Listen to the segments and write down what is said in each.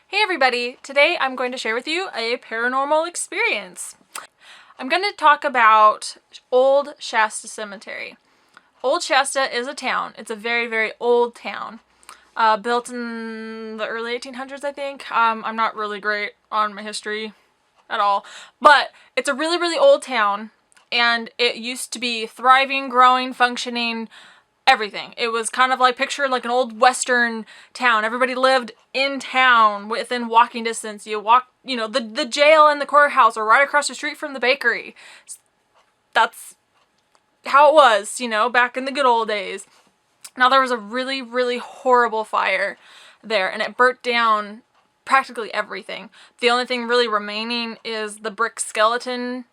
Hey everybody! Today I'm going to share with you a paranormal experience. I'm going to talk about Old Shasta Cemetery. Old Shasta is a town. It's a very, very old town. Built in the early 1800s, I think. I'm not really great on my history at all. But it's a really, really old town. And it used to be thriving, growing, functioning, everything. It was kind of like, picture like an old western town. Everybody lived in town within walking distance. You walk, the jail and the courthouse are right across the street from the bakery. That's how it was, back in the good old days. Now there was a really, really horrible fire there and it burnt down practically everything. The only thing really remaining is the brick skeleton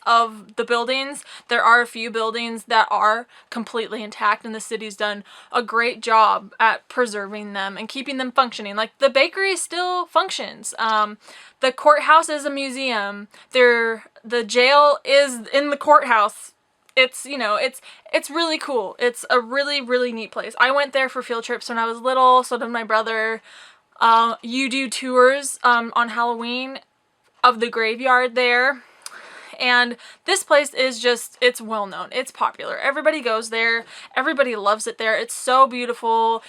of the buildings. There are a few buildings that are completely intact and the city's done a great job at preserving them and keeping them functioning. Like the bakery still functions. The courthouse is a museum. The jail is in the courthouse. It's, it's really cool. It's a really, really neat place. I went there for field trips when I was little, so did my brother. You do tours on Halloween of the graveyard there. And this place is just, it's well known. It's popular. Everybody goes there. Everybody loves it there. It's so beautiful.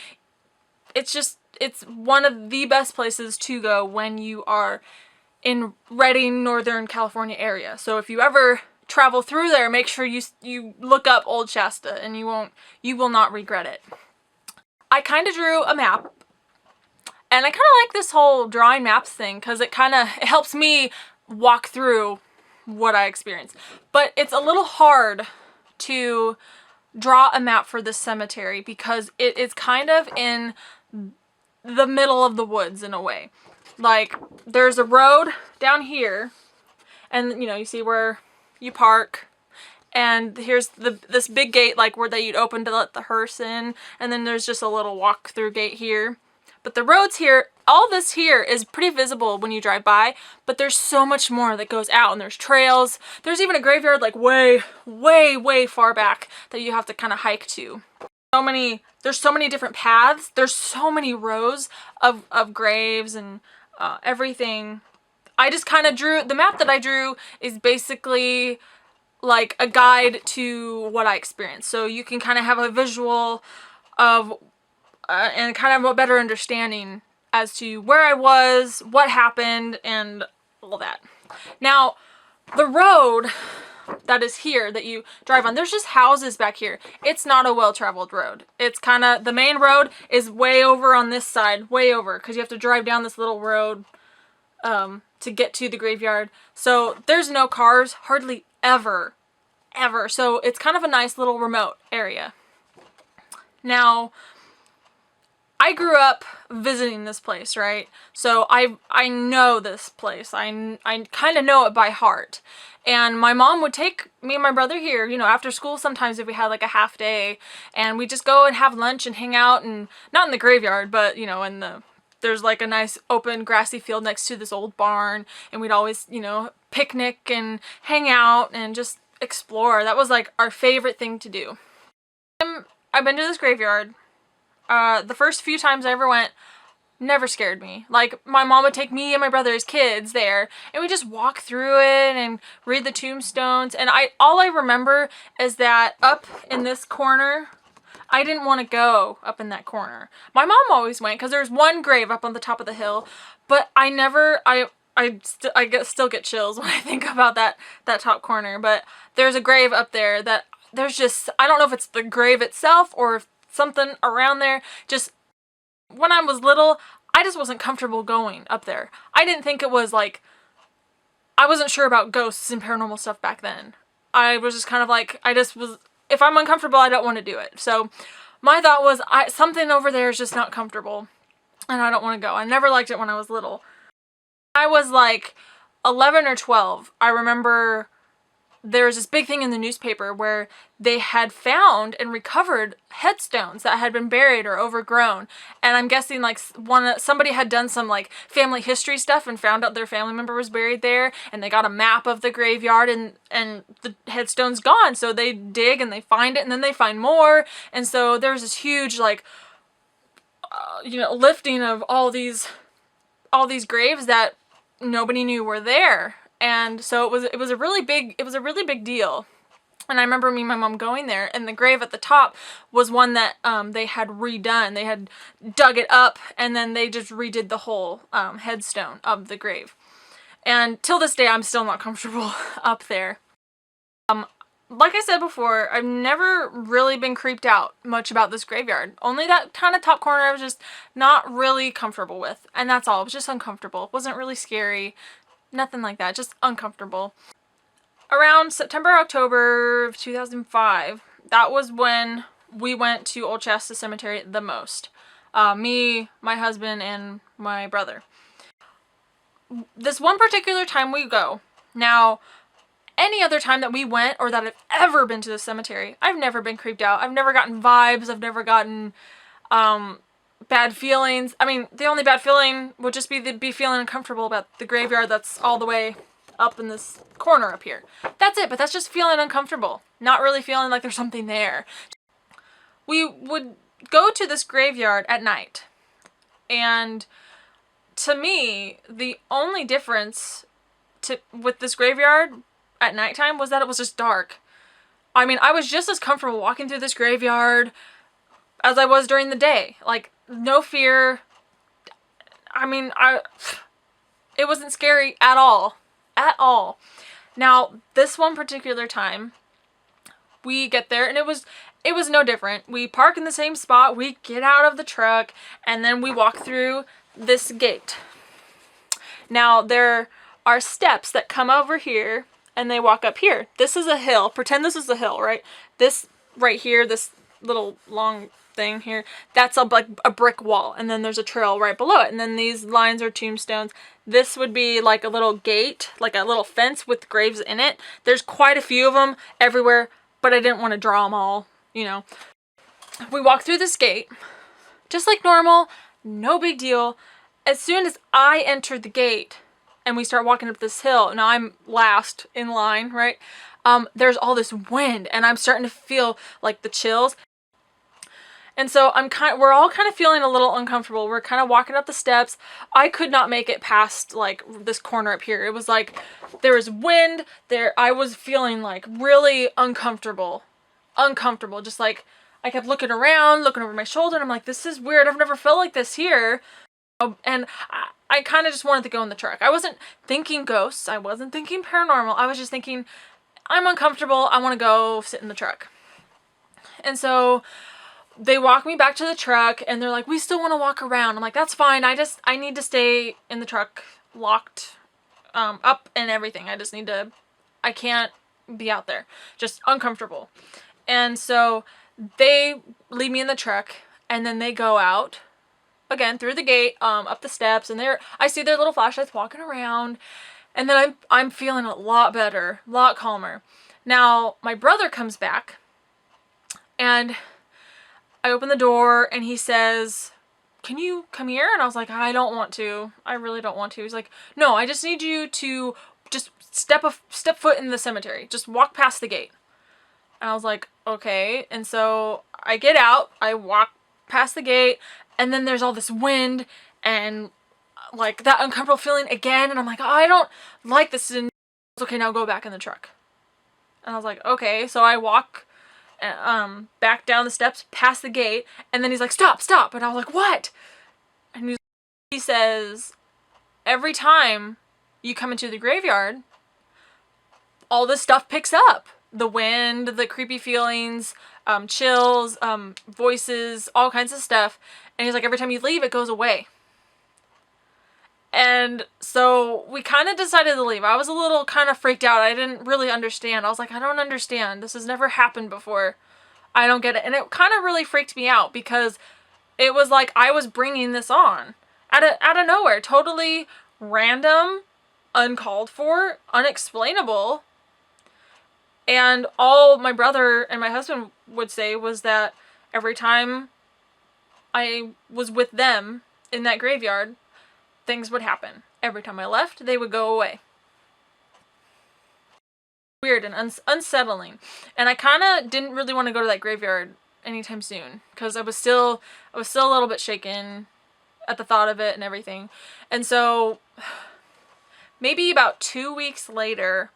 It's one of the best places to go when you are in Redding, Northern California area. So if you ever travel through there, make sure you look up Old Shasta and you will not regret it. I kind of drew a map. And I kind of like this whole drawing maps thing because it helps me walk through what I experienced. But it's a little hard to draw a map for this cemetery because it is kind of in the middle of the woods in a way. Like, there's a road down here and you see where you park, and here's this big gate like where you'd open to let the hearse in, and then there's just a little walk through gate here. But the roads here, all this here is pretty visible when you drive by, but there's so much more that goes out, and there's trails. There's even a graveyard like way, way, way far back that you have to kind of hike to. There's so many different paths. There's so many rows of graves and everything. I just kind of drew, the map that I drew is basically like a guide to what I experienced. So you can kind of have a visual of and kind of a better understanding as to where I was, what happened, and all that. Now, the road that is here that you drive on, there's just houses back here. It's not a well-traveled road. It's kind of, the main road is way over on this side, way over, because you have to drive down this little road to get to the graveyard. So there's no cars, hardly ever. So it's kind of a nice little remote area. Now, I grew up visiting this place, right? So I know this place. I kind of know it by heart. And my mom would take me and my brother here, after school sometimes if we had like a half day, and we just go and have lunch and hang out, and not in the graveyard, but there's like a nice open grassy field next to this old barn, and we'd always, picnic and hang out and just explore. That was like our favorite thing to do. I've been to this graveyard. The first few times I ever went never scared me. Like, my mom would take me and my brother as kids there, and we just walk through it and read the tombstones, and all I remember is that up in this corner, I didn't want to go up in that corner. My mom always went because there's one grave up on the top of the hill, but I still get chills when I think about that top corner. But there's a grave up there that there's just, I don't know if it's the grave itself or if something around there. Just when I was little, I just wasn't comfortable going up there. I didn't think it was like, I wasn't sure about ghosts and paranormal stuff back then. I was just kind of like, if I'm uncomfortable, I don't want to do it. So my thought was, something over there is just not comfortable and I don't want to go. I never liked it when I was little. I was like 11 or 12. I remember there was this big thing in the newspaper where they had found and recovered headstones that had been buried or overgrown. And I'm guessing like somebody had done some like family history stuff and found out their family member was buried there, and they got a map of the graveyard, and the headstone's gone. So they dig and they find it, and then they find more. And so there's this huge like lifting of all these all these graves that nobody knew were there. And so it was a really big deal. And I remember me and my mom going there, and the grave at the top was one that they had redone. They had dug it up, and then they just redid the whole headstone of the grave. And till this day, I'm still not comfortable up there. Like I said before, I've never really been creeped out much about this graveyard. Only that kind of top corner I was just not really comfortable with. And that's all. It was just uncomfortable. It wasn't really scary. Nothing like that. Just uncomfortable. Around September, October of 2005, that was when we went to Old Shasta Cemetery the most. Me, my husband, and my brother. This one particular time we go. Now, any other time that we went or that I've ever been to the cemetery, I've never been creeped out. I've never gotten vibes. I've never gotten bad feelings. I mean, the only bad feeling would just be feeling uncomfortable about the graveyard that's all the way up in this corner up here. That's it, but that's just feeling uncomfortable. Not really feeling like there's something there. We would go to this graveyard at night, and to me, the only difference with this graveyard at nighttime was that it was just dark. I mean, I was just as comfortable walking through this graveyard as I was during the day. Like, no fear. I mean, it wasn't scary at all. At all. Now, this one particular time, we get there, and it was no different. We park in the same spot, we get out of the truck, and then we walk through this gate. Now, there are steps that come over here, and they walk up here. This is a hill. Pretend this is a hill, right? This right here, this little long thing here, that's like a brick wall, and then there's a trail right below it, and then these lines are tombstones. This would be like a little gate, like a little fence with graves in it. There's quite a few of them everywhere, but I didn't want to draw them all, you know. We walk through this gate, just like normal, no big deal. As soon as I enter the gate and we start walking up this hill, now I'm last in line, right? There's all this wind, and I'm starting to feel like the chills. And so we're all kind of feeling a little uncomfortable. We're kind of walking up the steps. I could not make it past like this corner up here. It was like there was wind there. I was feeling like really uncomfortable. Just like I kept looking around, looking over my shoulder, and I'm like, this is weird. I've never felt like this here. And I kind of just wanted to go in the truck. I wasn't thinking ghosts. I wasn't thinking paranormal. I was just thinking, I'm uncomfortable. I want to go sit in the truck. And so they walk me back to the truck, and they're like, we still want to walk around. I'm like, that's fine. I need to stay in the truck locked up and everything. I can't be out there. Just uncomfortable. And so they leave me in the truck, and then they go out again through the gate, up the steps, and I see their little flashlights walking around, and then I'm feeling a lot better, a lot calmer. Now my brother comes back, and I open the door, and he says, can you come here? And I was like, I don't want to. I really don't want to. He's like, no, I just need you to just step foot in the cemetery. Just walk past the gate. And I was like, okay. And so I get out, I walk past the gate, and then there's all this wind and like that uncomfortable feeling again. And I'm like, oh, I don't like this. And okay, now go back in the truck. And I was like, okay. So I walk back down the steps past the gate, and then he's like, stop. And I was like, what? And he says, every time you come into the graveyard, all this stuff picks up. The wind, the creepy feelings, chills, voices, all kinds of stuff. And he's like, every time you leave, it goes away. And so we kind of decided to leave. I was a little kind of freaked out. I didn't really understand. I was like, I don't understand. This has never happened before. I don't get it. And it kind of really freaked me out because it was like I was bringing this on out of nowhere. Totally random, uncalled for, unexplainable. And all my brother and my husband would say was that every time I was with them in that graveyard, things would happen. Every time I left, they would go away. Weird and unsettling. And I kind of didn't really want to go to that graveyard anytime soon because I was still a little bit shaken. at the thought of it and everything. And so maybe about 2 weeks later,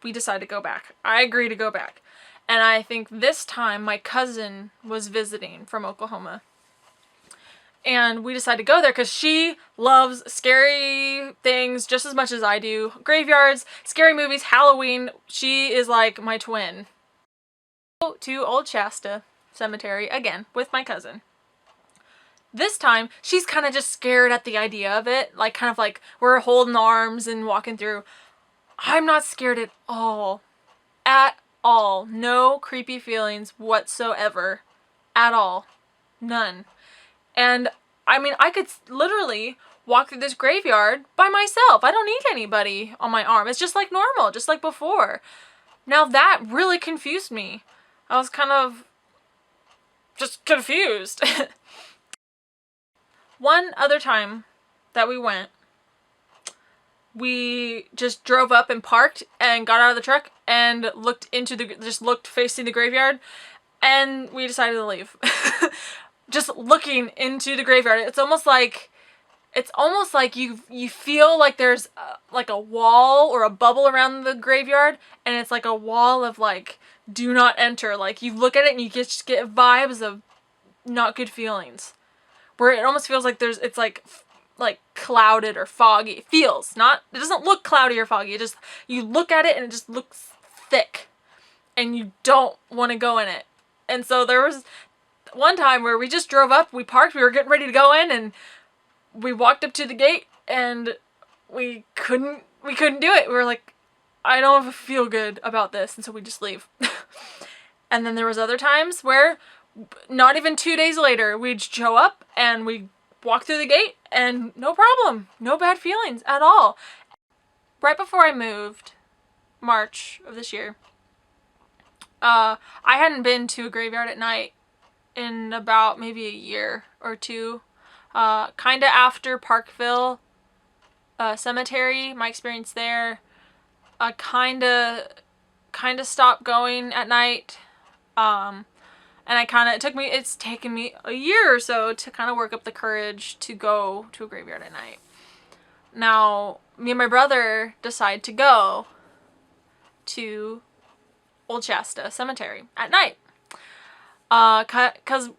we decided to go back. I agreed to go back. And I think this time my cousin was visiting from Oklahoma. And we decided to go there because she loves scary things just as much as I do. Graveyards, scary movies, Halloween. She is like my twin. To Old Shasta Cemetery again with my cousin. This time, she's kind of just scared at the idea of it. Like, kind of like we're holding arms and walking through. I'm not scared at all. At all. No creepy feelings whatsoever. At all. None. And, I mean, I could literally walk through this graveyard by myself. I don't need anybody on my arm. It's just like normal, just like before. Now, that really confused me. I was kind of just confused. One other time that we went, we just drove up and parked and got out of the truck and looked facing the graveyard, and we decided to leave. Just looking into the graveyard. It's almost like you feel like there's like a wall or a bubble around the graveyard, and it's like a wall of like, do not enter. Like, you look at it and you just get vibes of not good feelings. Where it almost feels like it's like clouded or foggy. It doesn't look cloudy or foggy. You look at it and it just looks thick. And you don't want to go in it. And so there was one time where we just drove up, we parked, we were getting ready to go in, and we walked up to the gate and we couldn't do it. We were like, I don't feel good about this, and so we just leave. And then there was other times where not even 2 days later, we'd show up and we'd walk through the gate and no problem. No bad feelings at all. Right before I moved, March of this year, I hadn't been to a graveyard at night in about maybe a year or two. Kind of after Parkville Cemetery, my experience there, I kind of stopped going at night. And it's taken me a year or so to kind of work up the courage to go to a graveyard at night. Now, me and my brother decided to go to Old Shasta Cemetery at night. 'Cause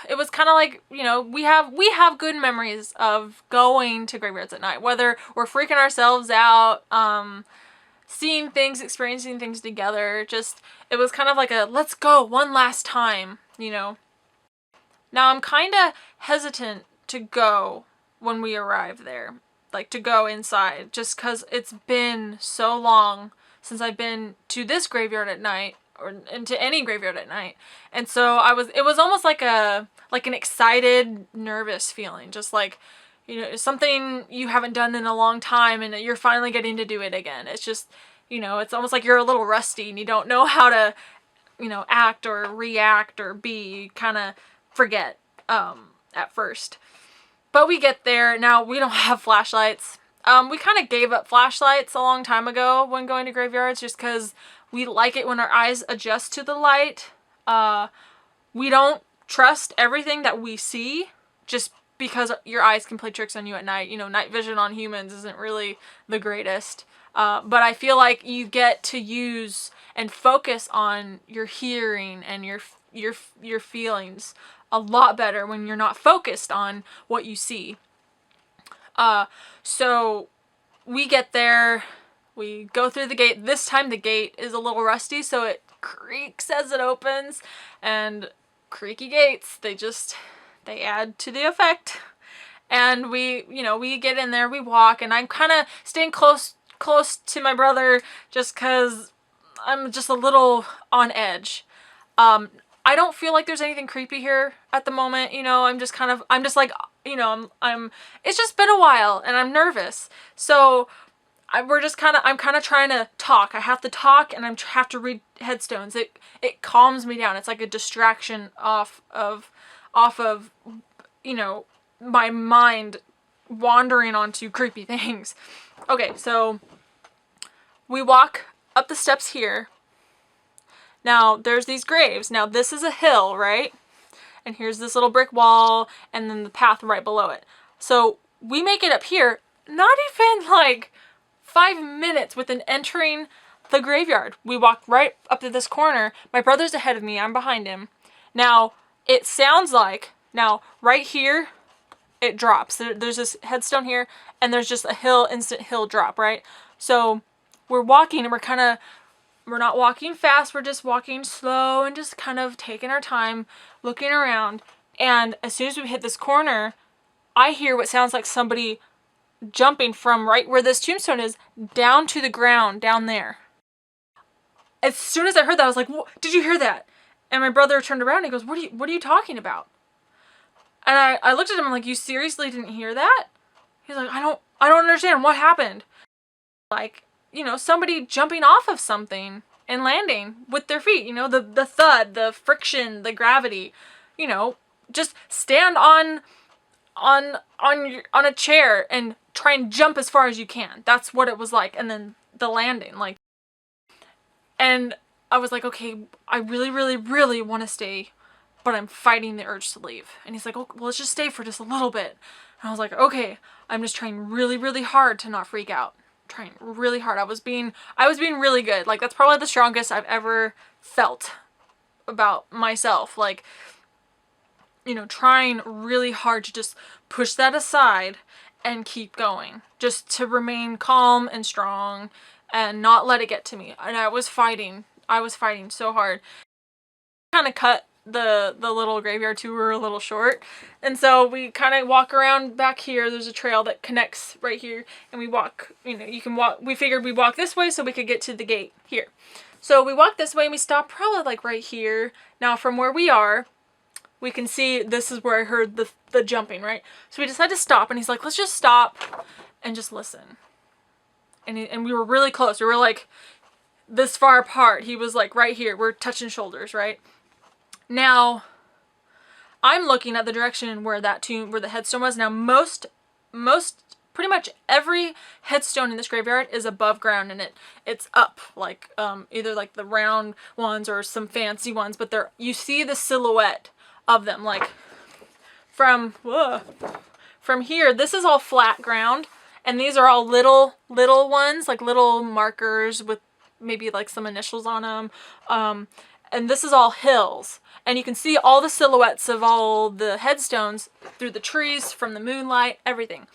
it was kind of like, you know, we have good memories of going to graveyards at night, whether we're freaking ourselves out, seeing things, experiencing things together. Just, it was kind of like a let's go one last time, you know. Now I'm kind of hesitant to go when we arrive there, like to go inside, just because it's been so long since I've been to this graveyard at night, or into any graveyard at night. And so it was almost like an excited, nervous feeling, just like, you know, something you haven't done in a long time and you're finally getting to do it again. It's just, you know, it's almost like you're a little rusty and you don't know how to, you know, act or react or be. You kind of forget at first. But we get there. Now, we don't have flashlights. We kind of gave up flashlights a long time ago when going to graveyards, just because we like it when our eyes adjust to the light. We don't trust everything that we see just because your eyes can play tricks on you at night. You know, night vision on humans isn't really the greatest. But I feel like you get to use and focus on your hearing and your feelings a lot better when you're not focused on what you see. So we get there, we go through the gate. This time the gate is a little rusty, so it creaks as it opens, and creaky gates, they add to the effect. And we get in there, we walk, and I'm kind of staying close to my brother just because I'm just a little on edge. I don't feel like there's anything creepy here at the moment, you know. I'm just like, you know, it's just been a while and I'm nervous. So I'm kind of trying to talk. I have to talk and I have to read headstones. It calms me down. It's like a distraction off of, you know, my mind wandering onto creepy things. Okay, so we walk up the steps here. Now, there's these graves. Now, this is a hill, right? and here's this little brick wall, and then the path right below it. So we make it up here, not even like 5 minutes within entering the graveyard. We walk right up to this corner. My brother's ahead of me, I'm behind him. Now, it sounds like, now right here, it drops. There's this headstone here, and there's just a hill, instant hill drop, right? So we're walking, and we're not walking fast, we're just walking slow and just kind of taking our time, looking around. And as soon as we hit this corner, I hear what sounds like somebody jumping from right where this tombstone is down to the ground down there. As soon as I heard that, I was like, did you hear that? And my brother turned around and he goes, what are you talking about? And I looked at him, I'm like, you seriously didn't hear that? He's like, I don't understand, what happened? Like, you know, somebody jumping off of something and landing with their feet, you know, the thud, the friction, the gravity, you know, just stand on a chair and try and jump as far as you can. That's what it was like. And then the landing, like, and I was like, okay, I really, really, really want to stay, but I'm fighting the urge to leave. And he's like, oh, well, let's just stay for just a little bit. And I was like, okay, I'm just trying really, really hard to not freak out. Trying really hard. I was being really good. Like, that's probably the strongest I've ever felt about myself. Like, you know, trying really hard to just push that aside and keep going. Just to remain calm and strong and not let it get to me. And I was fighting so hard. Kind of cut the little graveyard tour a little short, and so we kind of walk around back here. There's a trail that connects right here, and we walk, you know, you can walk, we figured we'd walk this way so we could get to the gate here. So we walk this way and we stop probably like right here. Now from where we are, we can see this is where I heard the jumping, right? So we decided to stop, and he's like, let's just stop and just listen. And we were really close. We were like this far apart. He was like right here. We're touching shoulders, right? Now, I'm looking at the direction where that tomb, where the headstone was. Now, pretty much every headstone in this graveyard is above ground, and it's up, like, either like the round ones or some fancy ones, but you see the silhouette of them, like, from here, this is all flat ground, and these are all little ones, like little markers with maybe like some initials on them, and this is all hills. And you can see all the silhouettes of all the headstones through the trees, from the moonlight, everything.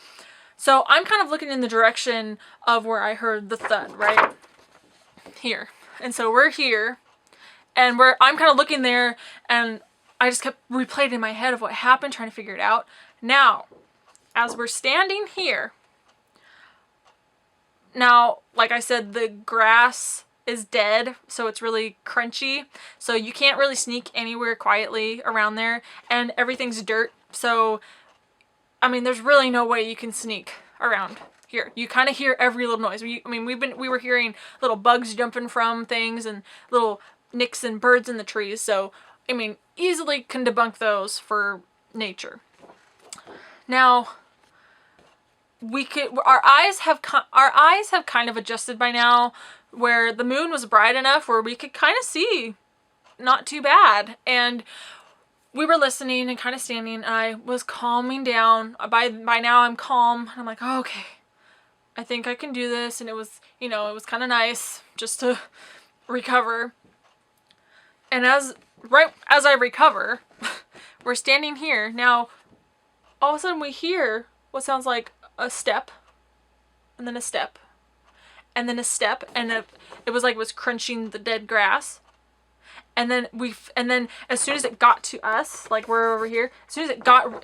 So I'm kind of looking in the direction of where I heard the thud, right? Here. And so we're here, and I'm kind of looking there, and I just kept replaying in my head of what happened, trying to figure it out. Now, as we're standing here, now, like I said, the grass is dead, so it's really crunchy, so you can't really sneak anywhere quietly around there, and everything's dirt, so I mean there's really no way you can sneak around here. You kind of hear every little noise. I mean we were hearing little bugs jumping from things and little nicks and birds in the trees, so I mean easily can debunk those for nature. Now our eyes have kind of adjusted by now, where the moon was bright enough where we could kind of see not too bad, and we were listening and kind of standing, and I was calming down. By now I'm calm, and I'm like, oh, okay, I think I can do this. And it was, you know, it was kind of nice just to recover. And right as I recover, we're standing here. Now all of a sudden we hear what sounds like a step, and then a step, and then a step, and it was like it was crunching the dead grass. And then as soon as it got to us, like we're over here, as soon as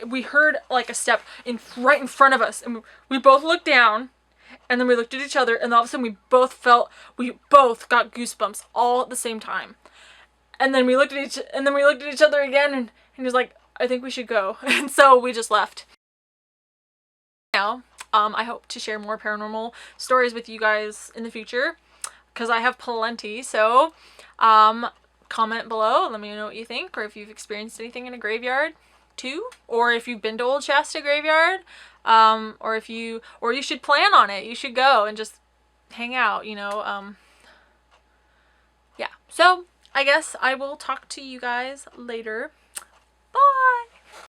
we heard like a step right in front of us, and we both looked down, and then we looked at each other, and all of a sudden we both got goosebumps all at the same time. And then we looked at each other again, and he was like, I think we should go. And so we just left. Now, I hope to share more paranormal stories with you guys in the future, because I have plenty. So, comment below, let me know what you think, or if you've experienced anything in a graveyard too, or if you've been to Old Shasta graveyard, or you should plan on it. You should go and just hang out, you know. Yeah. So I guess I will talk to you guys later. Bye!